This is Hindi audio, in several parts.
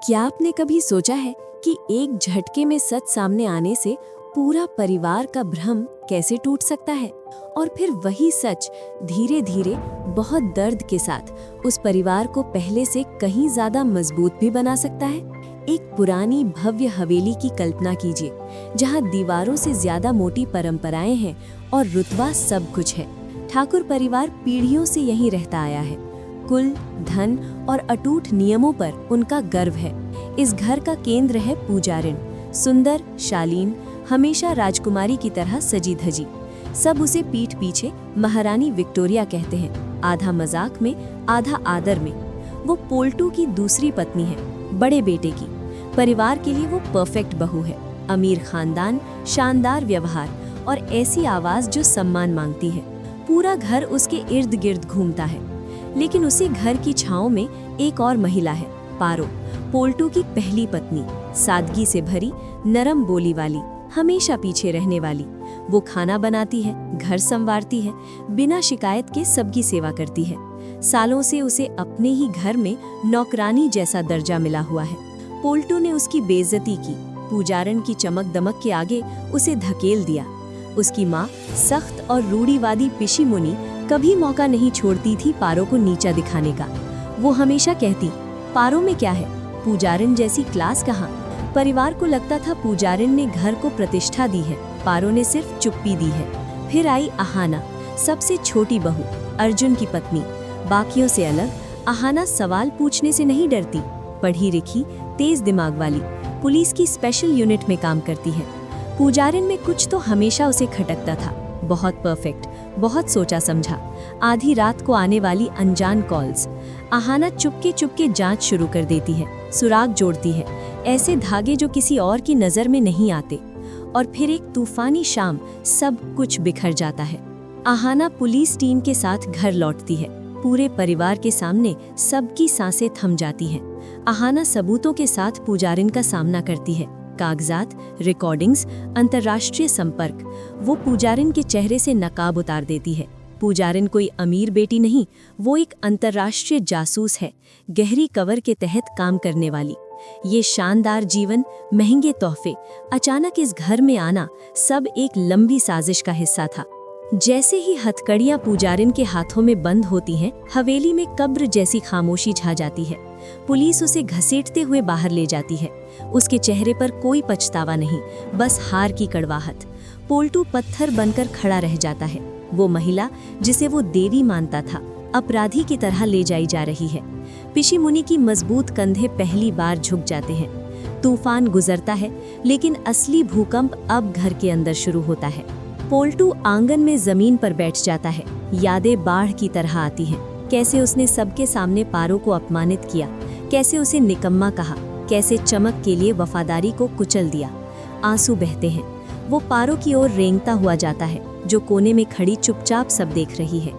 क्या आपने कभी सोचा है कि एक झटके में सच सामने आने से पूरा परिवार का भ्रम कैसे टूट सकता है, और फिर वही सच धीरे धीरे बहुत दर्द के साथ उस परिवार को पहले से कहीं ज्यादा मजबूत भी बना सकता है। एक पुरानी भव्य हवेली की कल्पना कीजिए, जहां दीवारों से ज्यादा मोटी परंपराएं हैं और रुतबा सब कुछ है। ठाकुर परिवार पीढ़ियों से यहीं रहता आया है। कुल, धन और अटूट नियमों पर उनका गर्व है। इस घर का केंद्र है पूजारिन, सुंदर, शालीन, हमेशा राजकुमारी की तरह सजी धजी। सब उसे पीठ पीछे महारानी विक्टोरिया कहते हैं, आधा मजाक में आधा आदर में। वो पोल्टू की दूसरी पत्नी है, बड़े बेटे की। परिवार के लिए वो परफेक्ट बहू है। अमीर खानदान, शानदार व्यवहार और ऐसी आवाज जो सम्मान मांगती है। पूरा घर उसके इर्द गिर्द घूमता है। लेकिन उसी घर की छांव में एक और महिला है, पारो, पोल्टू की पहली पत्नी। सादगी से भरी, नरम बोली वाली, हमेशा पीछे रहने वाली। वो खाना बनाती है, घर संवारती है, बिना शिकायत के सबकी सेवा करती है। सालों से उसे अपने ही घर में नौकरानी जैसा दर्जा मिला हुआ है। पोल्टू ने उसकी बेइज्जती की, पूजारन की चमक दमक के आगे उसे धकेल दिया। उसकी माँ, सख्त और रूढ़िवादी पिशी मुनि, कभी मौका नहीं छोड़ती थी पारो को नीचा दिखाने का। वो हमेशा कहती, पारो में क्या है, पूजारिन जैसी क्लास कहाँ। परिवार को लगता था पूजारिन ने घर को प्रतिष्ठा दी है, पारो ने सिर्फ चुप्पी दी है। फिर आई आहाना, सबसे छोटी बहू, अर्जुन की पत्नी। बाकियों से अलग, आहाना सवाल पूछने से नहीं डरती। पढ़ी लिखी, तेज दिमाग वाली, पुलिस की स्पेशल यूनिट में काम करती है। पूजारिन में कुछ तो हमेशा उसे खटकता था। बहुत परफेक्ट, बहुत सोचा समझा। आधी रात को आने वाली अनजान कॉल्स। आहाना चुपके चुपके जांच शुरू कर देती है, सुराग जोड़ती है, ऐसे धागे जो किसी और की नजर में नहीं आते। और फिर एक तूफानी शाम सब कुछ बिखर जाता है। आहाना पुलिस टीम के साथ घर लौटती है। पूरे परिवार के सामने सबकी सांसें थम जाती हैं। आहाना सबूतों के साथ पूजारिन का सामना करती है। कागजात, रिकॉर्डिंग्स, अंतर्राष्ट्रीय संपर्क। वो पूजारिन के चेहरे से नकाब उतार देती है। पूजारिन कोई अमीर बेटी नहीं, वो एक अंतर्राष्ट्रीय जासूस है, गहरी कवर के तहत काम करने वाली। ये शानदार जीवन, महंगे तोहफे, अचानक इस घर में आना, सब एक लंबी साजिश का हिस्सा था। जैसे ही हथकड़ियां पूजारिन के हाथों में बंद होती हैं, हवेली में कब्र जैसी खामोशी छा जाती है। पुलिस उसे घसीटते हुए बाहर ले जाती है। उसके चेहरे पर कोई पछतावा नहीं, बस हार की कड़वाहट। पोल्टू पत्थर बनकर खड़ा रह जाता है। वो महिला जिसे वो देवी मानता था, अपराधी की तरह ले जाई जा रही है। पिशी मुनि की मजबूत कंधे पहली बार झुक जाते हैं। तूफान गुजरता है, लेकिन असली भूकंप अब घर के अंदर शुरू होता है। पोल्टू आंगन में जमीन पर बैठ जाता है। यादें बाढ़ की तरह आती हैं। कैसे उसने सबके सामने पारो को अपमानित किया, कैसे उसे निकम्मा कहा, कैसे चमक के लिए वफादारी को कुचल दिया। आंसू बहते हैं। वो पारो की ओर रेंगता हुआ जाता है, जो कोने में खड़ी चुपचाप सब देख रही है।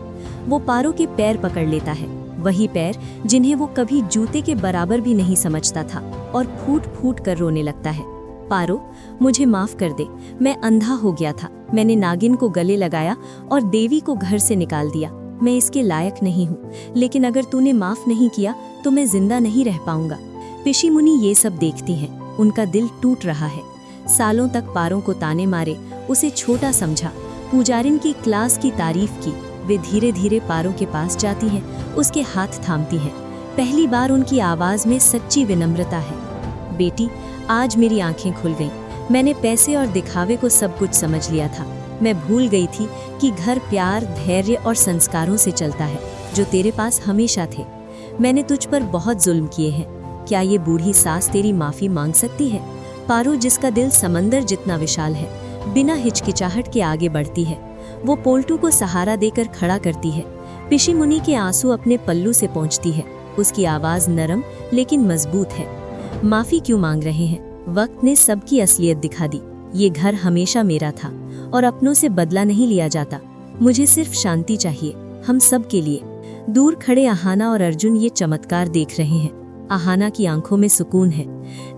वो पारो के पैर पकड़ लेता है, वही पैर जिन्हें वो कभी जूते के बराबर भी नहीं समझता था, और फूट फूट कर रोने लगता है। पारो, मुझे माफ कर दे, मैं अंधा हो गया था। मैंने नागिन को गले लगाया और देवी को घर से निकाल दिया। मैं इसके लायक नहीं हूँ, लेकिन अगर तूने माफ नहीं किया तो मैं जिंदा नहीं रह पाऊंगा। पिशी मुनि ये सब देखती हैं। उनका दिल टूट रहा है। सालों तक पारों को ताने मारे, उसे छोटा समझा, पूजारिन की क्लास की तारीफ की। वे धीरे धीरे पारो के पास जाती हैं, उसके हाथ थामती हैं। पहली बार उनकी आवाज में सच्ची विनम्रता है। बेटी, आज मेरी आंखें खुल गईं। मैंने पैसे और दिखावे को सब कुछ समझ लिया था। मैं भूल गई थी कि घर प्यार, धैर्य और संस्कारों से चलता है, जो तेरे पास हमेशा थे। मैंने तुझ पर बहुत जुल्म किए हैं। क्या ये बूढ़ी सास तेरी माफी मांग सकती है? पारो, जिसका दिल समंदर जितना विशाल है, बिना हिचकिचाहट के आगे बढ़ती है। वो पोल्टू को सहारा देकर खड़ा करती है। पिशी मुनि के आंसू अपने पल्लू से पहुंचती है। उसकी आवाज नरम लेकिन मजबूत है। माफी क्यों मांग रहे हैं? वक्त ने सबकी असलियत दिखा दी। ये घर हमेशा मेरा था, और अपनों से बदला नहीं लिया जाता। मुझे सिर्फ शांति चाहिए, हम सब के लिए। दूर खड़े आहाना और अर्जुन ये चमत्कार देख रहे हैं। आहाना की आंखों में सुकून है,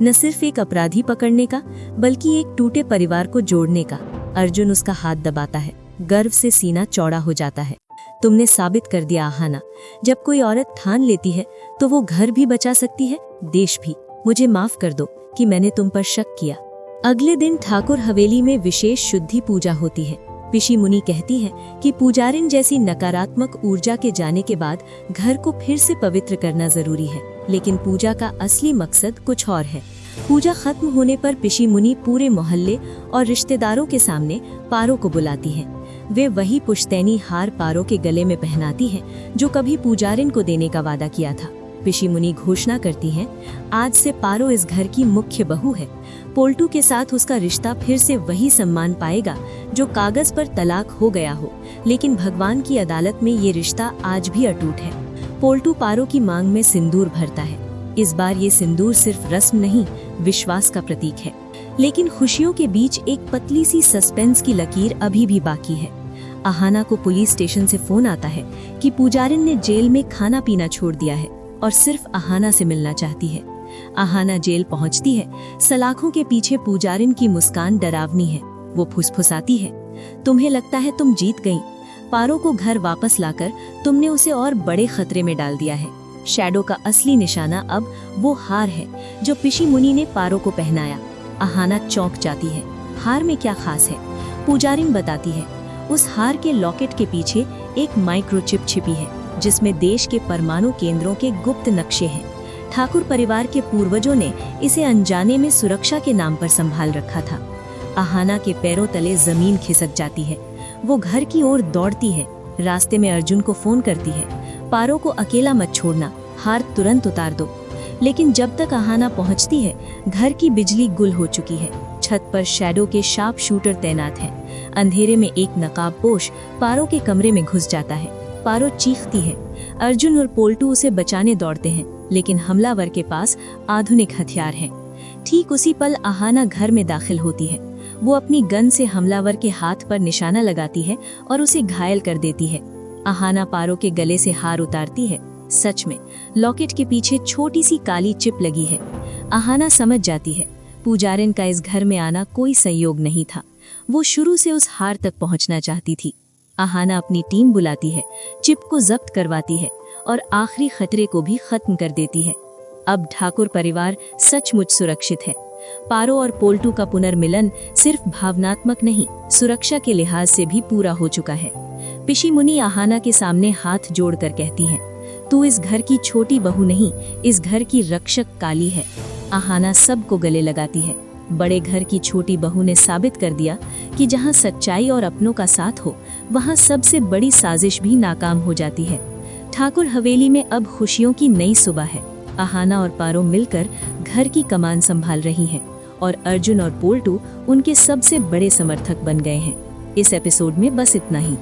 न सिर्फ एक अपराधी पकड़ने का, बल्कि एक टूटे परिवार को जोड़ने का। अर्जुन उसका हाथ दबाता है, गर्व से सीना चौड़ा हो जाता है। तुमने साबित कर दिया आहाना, जब कोई औरत ठान लेती है तो वो घर भी बचा सकती है, देश भी। मुझे माफ कर दो कि मैंने तुम पर शक किया। अगले दिन ठाकुर हवेली में विशेष शुद्धि पूजा होती है। पिशी मुनि कहती है कि पुजारिन जैसी नकारात्मक ऊर्जा के जाने के बाद घर को फिर से पवित्र करना जरूरी है, लेकिन पूजा का असली मकसद कुछ और है। पूजा खत्म होने पर पिशी मुनि पूरे मोहल्ले और रिश्तेदारों के सामने पारो को बुलाती हैं। वे वही पुश्तैनी हार पारो के गले में पहनाती हैं जो कभी पुजारिन को देने का वादा किया था। पिशी मुनि घोषणा करती हैं, आज से पारो इस घर की मुख्य बहू है। पोल्टू के साथ उसका रिश्ता फिर से वही सम्मान पाएगा जो कागज पर तलाक हो गया हो, लेकिन भगवान की अदालत में ये रिश्ता आज भी अटूट है। पोल्टू पारो की मांग में सिंदूर भरता है। इस बार ये सिंदूर सिर्फ रस्म नहीं, विश्वास का प्रतीक है। लेकिन खुशियों के बीच एक पतली सी सस्पेंस की लकीर अभी भी बाकी है। आहाना को पुलिस स्टेशन से फोन आता है कि पुजारिन ने जेल में खाना पीना छोड़ दिया है और सिर्फ आहाना से मिलना चाहती है। आहाना जेल पहुंचती है। सलाखों के पीछे पुजारिन की मुस्कान डरावनी है। वो फुसफुसाती है, तुम्हें लगता है तुम जीत गई। पारो को घर वापस लाकर तुमने उसे और बड़े खतरे में डाल दिया है। शैडो का असली निशाना अब वो हार है जो पिशी मुनि ने पारो को पहनाया। आहाना चौंक जाती है। हार में क्या खास है? पुजारिन बताती है, उस हार के लॉकेट के पीछे एक माइक्रोचिप छिपी है जिसमें देश के परमाणु केंद्रों के गुप्त नक्शे हैं। ठाकुर परिवार के पूर्वजों ने इसे अनजाने में सुरक्षा के नाम पर संभाल रखा था। आहाना के पैरों तले जमीन खिसक जाती है। वो घर की ओर दौड़ती है। रास्ते में अर्जुन को फोन करती है, पारो को अकेला मत छोड़ना, हार तुरंत उतार दो। लेकिन जब तक आहाना पहुंचती है, घर की बिजली गुल हो चुकी है। छत पर शैडो के शार्प शूटर तैनात हैं। अंधेरे में एक नकाबपोश पारो के कमरे में घुस जाता है। पारो चीखती है। अर्जुन और पोल्टू उसे बचाने दौड़ते हैं, लेकिन हमलावर के पास आधुनिक हथियार हैं। ठीक उसी पल आहाना घर में दाखिल होती है। वो अपनी गन से हमलावर के हाथ पर निशाना लगाती है और उसे घायल कर देती है। आहाना पारो के गले से हार उतारती है। सच में लॉकेट के पीछे छोटी सी काली चिप लगी है। आहाना समझ जाती है, पुजारिन का इस घर में आना कोई संयोग नहीं था। वो शुरू से उस हार तक पहुंचना चाहती थी। आहाना अपनी टीम बुलाती है, चिप को जब्त करवाती है और आखिरी खतरे को भी खत्म कर देती है। अब ठाकुर परिवार सचमुच सुरक्षित है। पारो और पोल्टू का पुनर्मिलन सिर्फ भावनात्मक नहीं, सुरक्षा के लिहाज से भी पूरा हो चुका है। पिशी मुनि आहाना के सामने हाथ जोड़कर कहती हैं, तू इस घर की छोटी बहू नहीं, इस घर की रक्षक काली है। आहाना सबको गले लगाती है। बड़े घर की छोटी बहू ने साबित कर दिया कि जहां सच्चाई और अपनों का साथ हो, वहां सबसे बड़ी साजिश भी नाकाम हो जाती है। ठाकुर हवेली में अब खुशियों की नई सुबह है। आहाना और पारो मिलकर घर की कमान संभाल रही हैं और अर्जुन और पोल्टू उनके सबसे बड़े समर्थक बन गए हैं। इस एपिसोड में बस इतना ही।